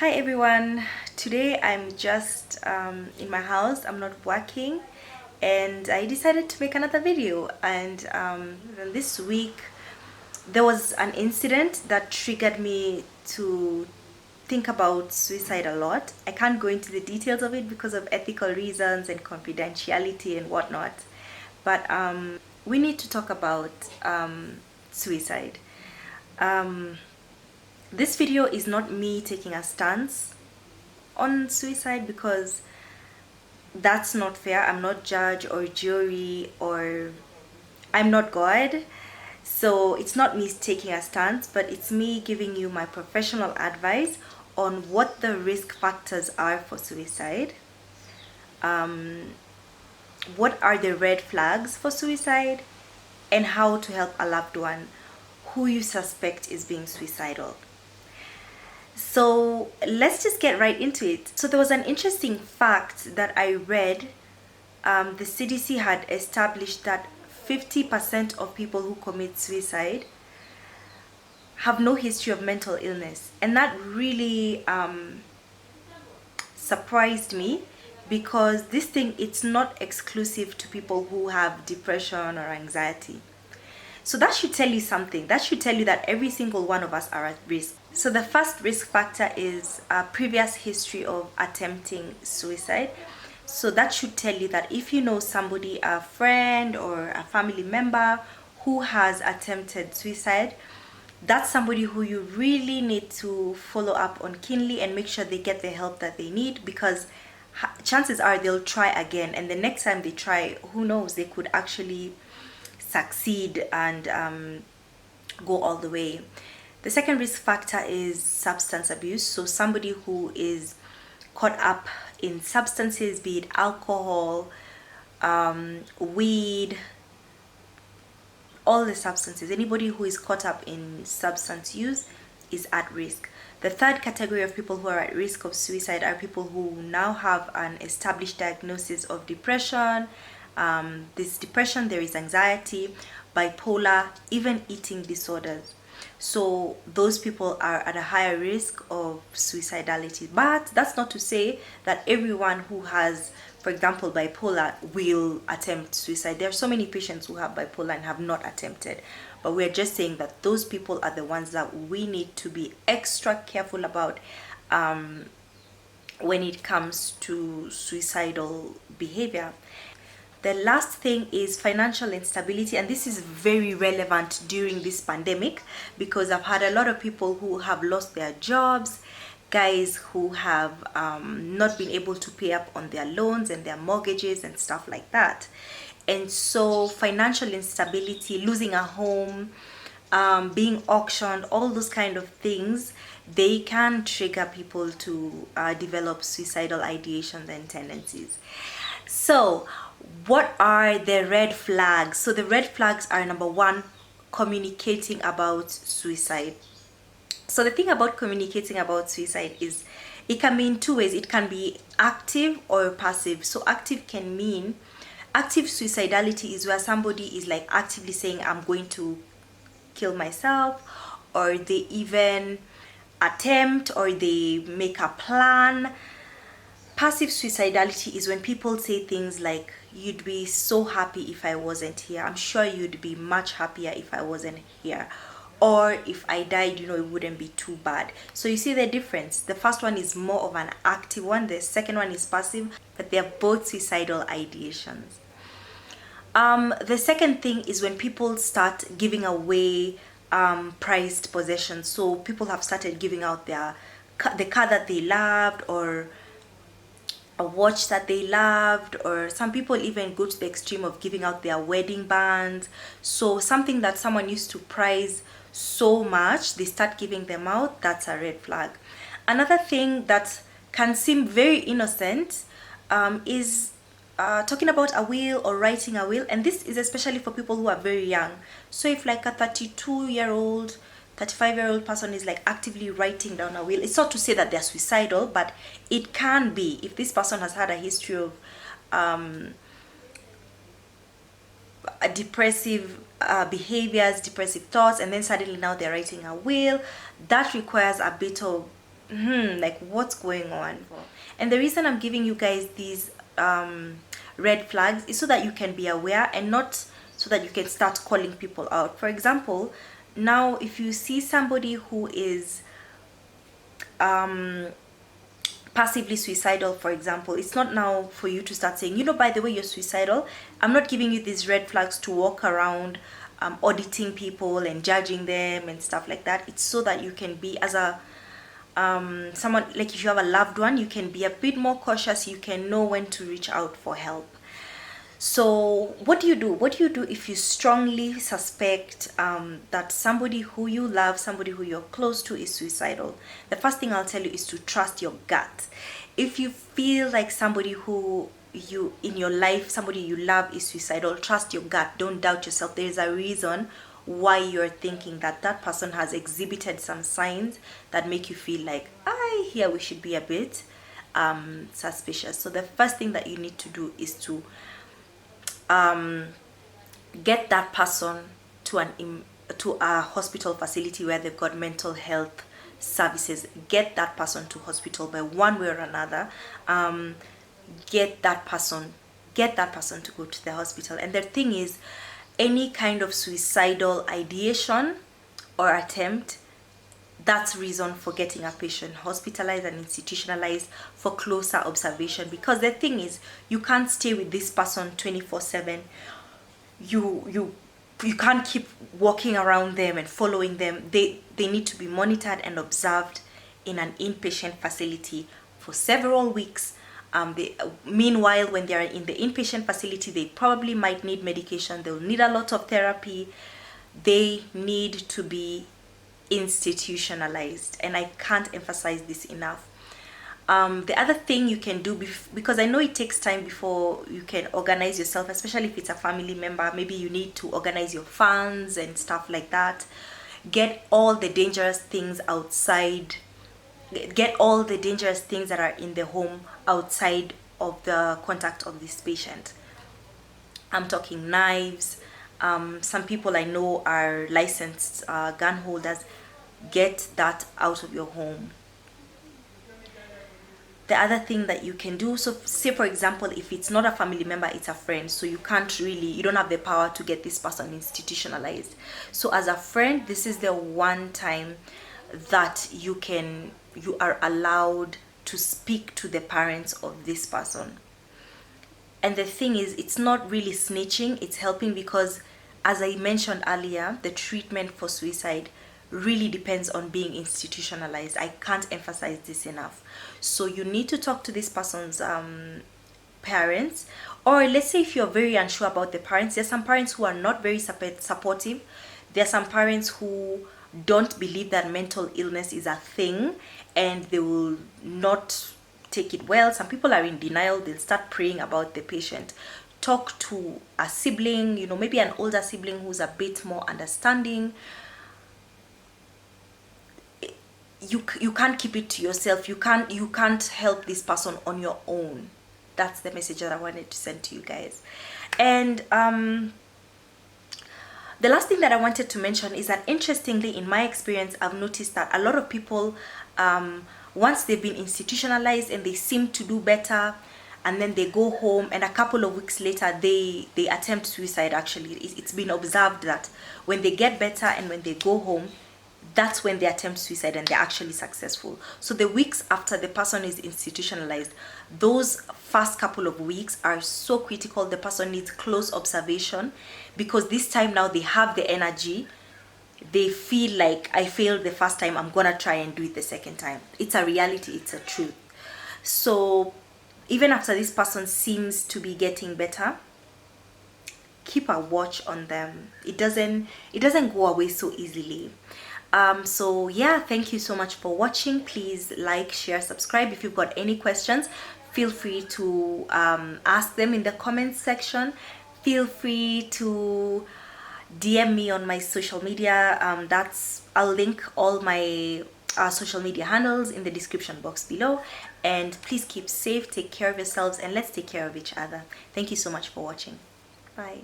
Hi everyone, today I'm just in my house. I'm not working and I decided to make another video. And this week there was an incident that triggered me to think about suicide a lot. I can't go into the details of it because of ethical reasons and confidentiality and whatnot, but we need to talk about suicide. um, this video is not me taking a stance on suicide because that's not fair. I'm not judge or jury, or I'm not God. So it's not me taking a stance, but it's me giving you my professional advice on what the risk factors are for suicide. What are the red flags for suicide, and how to help a loved one who you suspect is being suicidal. So let's just get right into it. So there was an interesting fact that I read. The CDC had established that 50% of people who commit suicide have no history of mental illness. And that really surprised me, because this thing, it's not exclusive to people who have depression or anxiety. So that should tell you something. That should tell you that every single one of us are at risk. So the first risk factor is a previous history of attempting suicide. So that should tell you that if you know somebody, a friend or a family member who has attempted suicide, that's somebody who you really need to follow up on keenly and make sure they get the help that they need, because chances are they'll try again, and the next time they try, who knows, they could actually succeed and go all the way. The second risk factor is substance abuse. So somebody who is caught up in substances, be it alcohol, weed, all the substances. Anybody who is caught up in substance use is at risk. The third category of people who are at risk of suicide are people who now have an established diagnosis of depression. This depression, there is anxiety, bipolar, even eating disorders. So those people are at a higher risk of suicidality. But that's not to say that everyone who has, for example, bipolar will attempt suicide. There are so many patients who have bipolar and have not attempted. But we're just saying that those people are the ones that we need to be extra careful about when it comes to suicidal behavior. The last thing is financial instability, and this is very relevant during this pandemic because I've had a lot of people who have lost their jobs, guys who have not been able to pay up on their loans and their mortgages and stuff like that. And so financial instability, losing a home, being auctioned, all those kind of things, they can trigger people to develop suicidal ideations and tendencies. So what are the red flags? So the red flags are: number one, communicating about suicide. So the thing about communicating about suicide is it can be in two ways. It can be active or passive. So active can mean, active suicidality is where somebody is like actively saying, I'm going to kill myself, or they even attempt, or they make a plan. Passive suicidality is when people say things like, you'd be so happy if I wasn't here. I'm sure you'd be much happier if I wasn't here. Or if I died, it wouldn't be too bad. So you see the difference. The first one is more of an active one. The second one is passive, but they're both suicidal ideations. The second thing is when people start giving away prized possessions. So people have started giving out the car that they loved, or a watch that they loved, or some people even go to the extreme of giving out their wedding bands. So something that someone used to prize so much, they start giving them out. That's a red flag. Another thing that can seem very innocent is talking about a will or writing a will, and this is especially for people who are very young. So if like a 32-year-old 35-year-old person is like actively writing down a will, it's not to say that they're suicidal, but it can be if this person has had a history of depressive behaviors, depressive thoughts, and then suddenly now they're writing a will. That requires a bit of like what's going on? And the reason I'm giving you guys these red flags is so that you can be aware, and not so that you can start calling people out. For example, now if you see somebody who is passively suicidal, for example, it's not now for you to start saying, you know, by the way, you're suicidal. I'm not giving you these red flags to walk around auditing people and judging them and stuff like that. It's so that you can be, as a someone, like if you have a loved one, you can be a bit more cautious. You can know when to reach out for help. So what do you do? What do you do if you strongly suspect that somebody who you love, somebody who you're close to, is suicidal? The first thing I'll tell you is to trust your gut. If you feel like somebody who you in your life, somebody you love, is suicidal, trust your gut. Don't doubt yourself. There is a reason why you're thinking that that person has exhibited some signs that make you feel like, here we should be a bit suspicious. So the first thing that you need to do is to get that person to a hospital facility where they've got mental health services. Get that person to hospital by one way or another. Get that person to go to the hospital. And the thing is, any kind of suicidal ideation or attempt, that's reason for getting a patient hospitalized and institutionalized for closer observation. Because the thing is, you can't stay with this person 24/7. You can't keep walking around them and following them. They need to be monitored and observed in an inpatient facility for several weeks. Meanwhile, when they are in the inpatient facility, they probably might need medication. They'll need a lot of therapy. They need to be institutionalized, and I can't emphasize this enough. The other thing you can do, because I know it takes time before you can organize yourself, especially if it's a family member. Maybe you need to organize your funds and stuff like that. Get all the dangerous things outside. Get all the dangerous things that are in the home outside of the contact of this patient. I'm talking knives. Some people I know are licensed gun holders. Get that out of your home. The other thing that you can do, so say for example, if it's not a family member, it's a friend, so you don't have the power to get this person institutionalized. So as a friend, this is the one time that you are allowed to speak to the parents of this person. And the thing is, it's not really snitching, it's helping, because as I mentioned earlier, the treatment for suicide really depends on being institutionalized. I can't emphasize this enough. So you need to talk to this person's parents, or let's say if you're very unsure about the parents, there's some parents who are not very supportive. There are some parents who don't believe that mental illness is a thing, and they will not take it well. Some people are in denial. They'll start praying about the patient. Talk to a sibling, maybe an older sibling who's a bit more understanding. You can't keep it to yourself. You can't help this person on your own. That's the message that I wanted to send to you guys. And the last thing that I wanted to mention is that, interestingly, in my experience, I've noticed that a lot of people, once they've been institutionalized and they seem to do better, and then they go home, and a couple of weeks later they attempt suicide. Actually, it's been observed that when they get better and when they go home, that's when they attempt suicide and they're actually successful. So the weeks after the person is institutionalized, those first couple of weeks are so critical. The person needs close observation, because this time now they have the energy. They feel like, I failed the first time, I'm gonna try and do it the second time. It's a reality, it's a truth. So even after this person seems to be getting better, keep a watch on them. It doesn't go away so easily. So yeah, thank you so much for watching. Please like, share, subscribe. If you've got any questions, feel free to ask them in the comments section. Feel free to DM me on my social media. I'll link all my social media handles in the description box below. And please keep safe, take care of yourselves, and let's take care of each other. Thank you so much for watching. Bye.